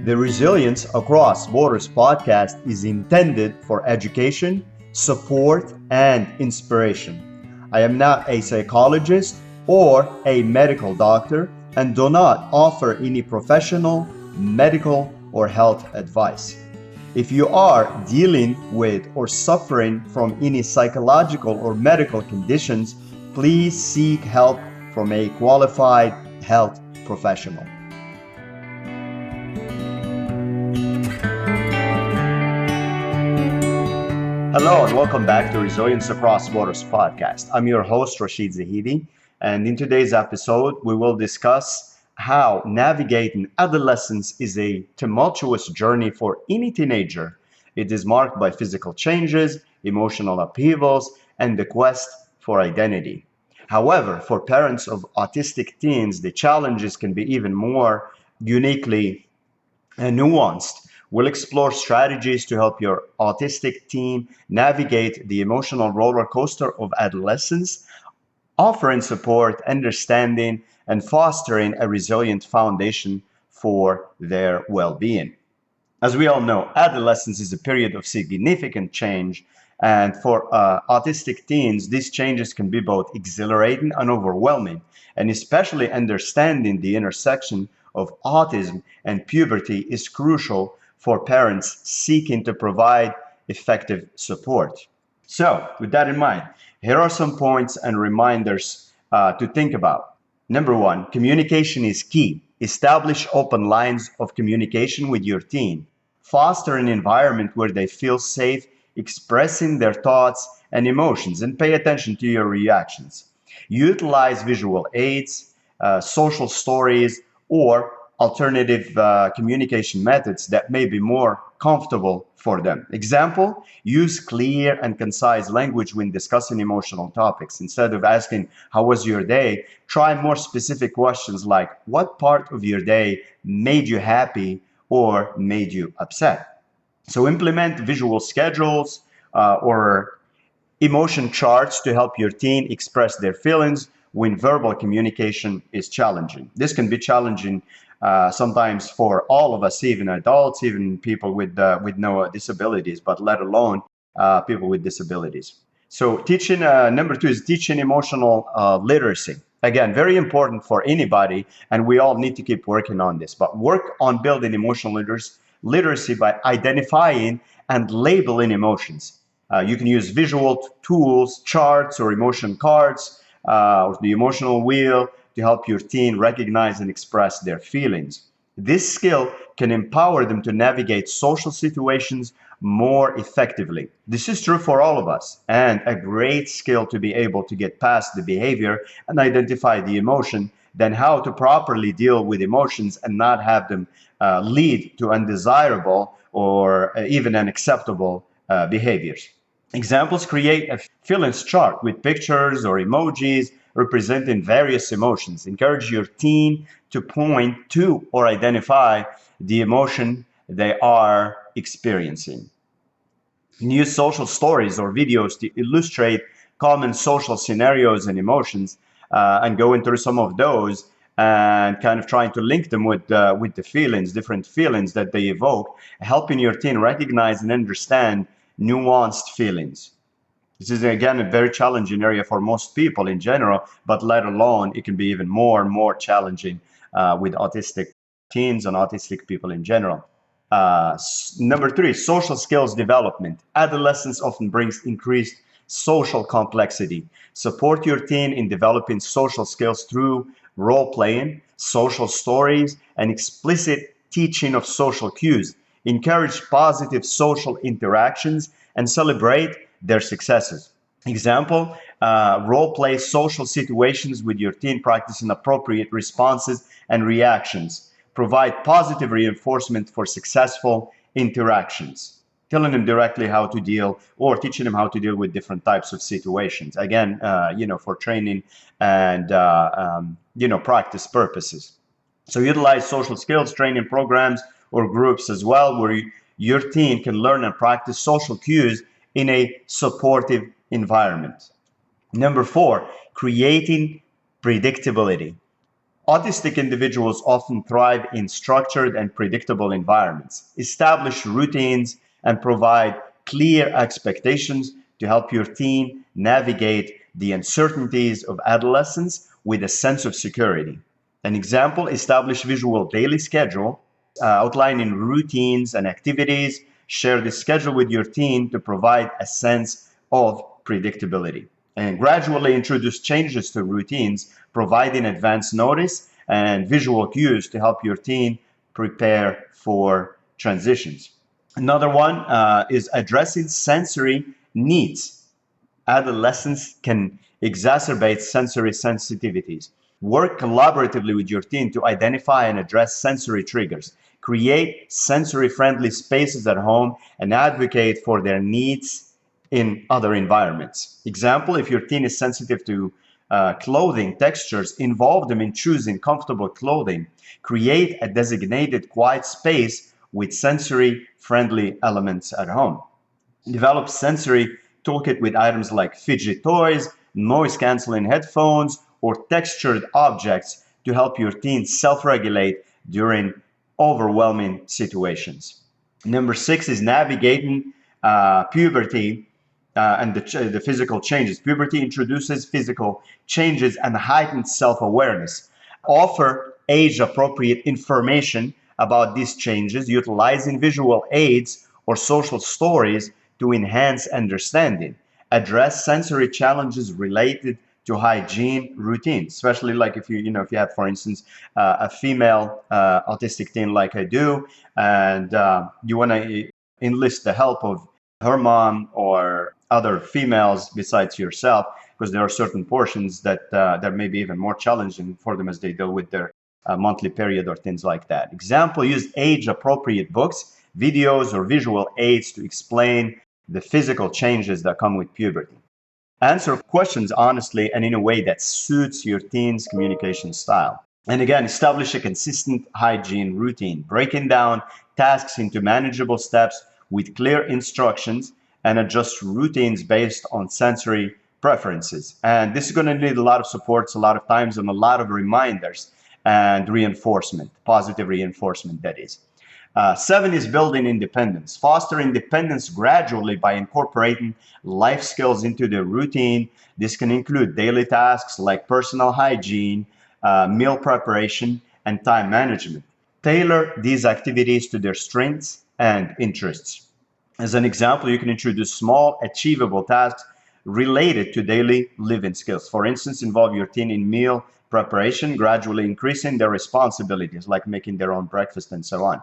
The Resilience Across Borders podcast is intended for education, support, and inspiration. I am not a psychologist or a medical doctor and do not offer any professional, medical, or health advice. If you are dealing with or suffering from any psychological or medical conditions, please seek help from a qualified health professional. Hello and welcome back to Resilience Across Borders podcast. I'm your host, Rachid, and in today's episode, we will discuss how navigating adolescence is a tumultuous journey for any teenager. It is marked by physical changes, emotional upheavals, and the quest for identity. However, for parents of autistic teens, the challenges can be even more uniquely nuanced. We'll explore strategies to help your autistic teen navigate the emotional roller coaster of adolescence, offering support, understanding, and fostering a resilient foundation for their well-being. As we all know, adolescence is a period of significant change, and for autistic teens, these changes can be both exhilarating and overwhelming, and especially understanding the intersection of autism and puberty is crucial for parents seeking to provide effective support. So, with that in mind, here are some points and reminders to think about. Number one, communication is key. Establish open lines of communication with your teen. Foster an environment where they feel safe expressing their thoughts and emotions, and pay attention to your reactions. Utilize visual aids, social stories, or alternative communication methods that may be more comfortable for them. Example, use clear and concise language when discussing emotional topics. Instead of asking, how was your day? Try more specific questions like, what part of your day made you happy or made you upset? So implement visual schedules or emotion charts to help your teen express their feelings when verbal communication is challenging. This can be challenging sometimes for all of us, even adults, even people with no disabilities, but let alone people with disabilities. So teaching, number two is teaching emotional literacy. Again, very important for anybody, and we all need to keep working on this, but work on building emotional literacy by identifying and labeling emotions. You can use visual tools, charts, or emotion cards, or the emotional wheel to help your teen recognize and express their feelings. This skill can empower them to navigate social situations more effectively. This is true for all of us, and a great skill to be able to get past the behavior and identify the emotion, then how to properly deal with emotions and not have them lead to undesirable or even unacceptable behaviors. Examples: create a feelings chart with pictures or emojis representing various emotions. Encourage your teen to point to or identify the emotion they are experiencing. Use social stories or videos to illustrate common social scenarios and emotions, and going through some of those and kind of trying to link them with the feelings, different feelings that they evoke, helping your teen recognize and understand nuanced feelings. This is, again, a very challenging area for most people in general, but let alone it can be even more and more challenging with autistic teens and autistic people in general. Number three, social skills development. Adolescence often brings increased social complexity. Support your teen in developing social skills through role-playing, social stories, and explicit teaching of social cues. Encourage positive social interactions and celebrate their successes. Example, role-play social situations with your teen, practicing appropriate responses and reactions. Provide positive reinforcement for successful interactions. Telling them directly how to deal, or teaching them how to deal with different types of situations. Again, for training and practice purposes. So utilize social skills training programs or groups as well, where your teen can learn and practice social cues in a supportive environment. Number four, creating predictability. Autistic individuals often thrive in structured and predictable environments. Establish routines and provide clear expectations to help your teen navigate the uncertainties of adolescence with a sense of security. An example, establish visual daily schedule, outlining routines and activities. Share the schedule with your teen to provide a sense of predictability. And gradually introduce changes to routines, providing advance notice and visual cues to help your teen prepare for transitions. Another one is addressing sensory needs. Adolescents can exacerbate sensory sensitivities. Work collaboratively with your team to identify and address sensory triggers. Create sensory friendly spaces at home and advocate for their needs in other environments. Example, if your teen is sensitive to clothing textures, involve them in choosing comfortable clothing. Create a designated quiet space with sensory friendly elements at home. Develop sensory toolkit with items like fidget toys, noise canceling headphones, or textured objects to help your teen self-regulate during overwhelming situations. Number 6 is navigating puberty and the physical changes. Puberty introduces physical changes and heightened self-awareness. Offer age-appropriate information about these changes, utilizing visual aids or social stories to enhance understanding. Address sensory challenges related to hygiene routines, especially like if if you have, for instance, a female autistic teen like I do, and you want to enlist the help of her mom or other females besides yourself, because there are certain portions that may be even more challenging for them as they deal with their monthly period or things like that. Example, use age-appropriate books, videos, or visual aids to explain the physical changes that come with puberty. Answer questions honestly and in a way that suits your teen's communication style. And again, establish a consistent hygiene routine, breaking down tasks into manageable steps with clear instructions and adjust routines based on sensory preferences. And this is going to need a lot of supports, a lot of times, and a lot of reminders and reinforcement, positive reinforcement, that is. 7 is building independence. Foster independence gradually by incorporating life skills into the routine. This can include daily tasks like personal hygiene, meal preparation, and time management. Tailor these activities to their strengths and interests. As an example, you can introduce small, achievable tasks related to daily living skills. For instance, involve your teen in meal preparation, gradually increasing their responsibilities, like making their own breakfast and so on.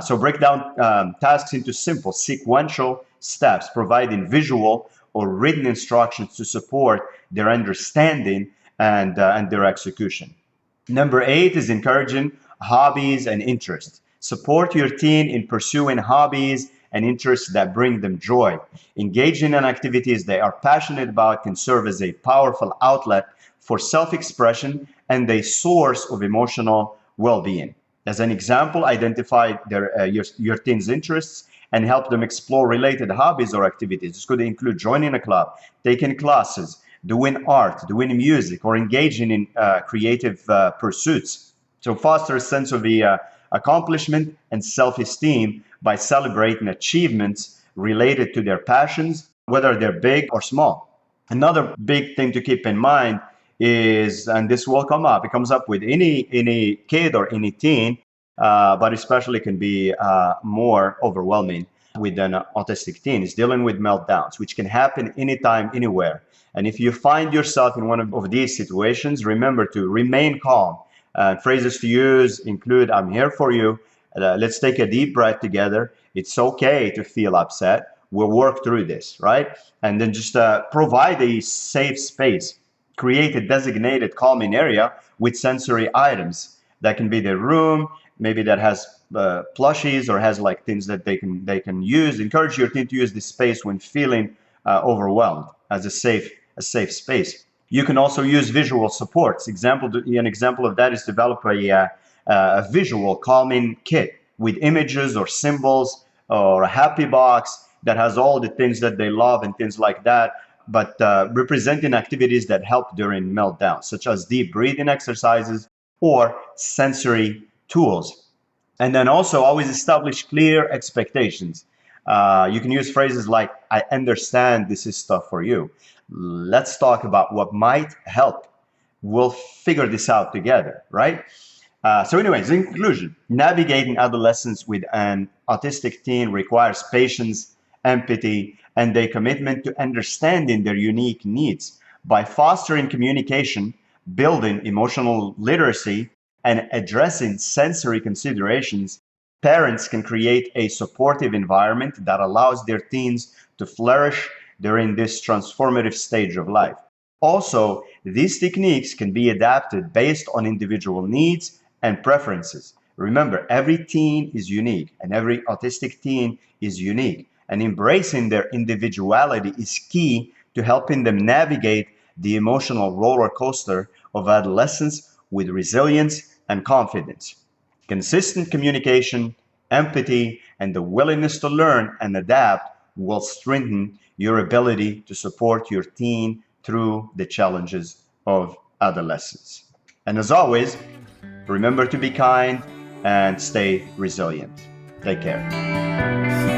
So break down tasks into simple sequential steps, providing visual or written instructions to support their understanding and their execution. Number 8 is encouraging hobbies and interests. Support your teen in pursuing hobbies and interests that bring them joy. Engaging in activities they are passionate about can serve as a powerful outlet for self-expression and a source of emotional well-being. As an example, identify your teen's interests and help them explore related hobbies or activities. This could include joining a club, taking classes, doing art, doing music, or engaging in creative pursuits. So foster a sense of the accomplishment and self-esteem by celebrating achievements related to their passions, whether they're big or small. Another big thing to keep in mind is, and this will come up, it comes up with any kid or any teen, but especially can be more overwhelming with an autistic teen, is dealing with meltdowns, which can happen anytime, anywhere. And if you find yourself in one of these situations, remember to remain calm. Phrases to use include, I'm here for you. Let's take a deep breath together. It's okay to feel upset. We'll work through this, right? And then just provide a safe space. Create a designated calming area with sensory items. That can be their room, maybe that has plushies or has like things that they can use. Encourage your teen to use this space when feeling overwhelmed as a safe space. You can also use visual supports. An example of that is develop a visual calming kit with images or symbols or a happy box that has all the things that they love and things like that, but representing activities that help during meltdowns, such as deep breathing exercises, or sensory tools. And then also always establish clear expectations. You can use phrases like, I understand this is stuff for you. Let's talk about what might help. We'll figure this out together, right? So anyways, in conclusion, navigating adolescence with an autistic teen requires patience, empathy, and a commitment to understanding their unique needs. By fostering communication, building emotional literacy, and addressing sensory considerations, parents can create a supportive environment that allows their teens to flourish during this transformative stage of life. Also, these techniques can be adapted based on individual needs and preferences. Remember, every teen is unique and every autistic teen is unique, and embracing their individuality is key to helping them navigate the emotional roller coaster of adolescence with resilience and confidence. Consistent communication, empathy, and the willingness to learn and adapt will strengthen your ability to support your teen through the challenges of adolescence. And as always, remember to be kind and stay resilient. Take care.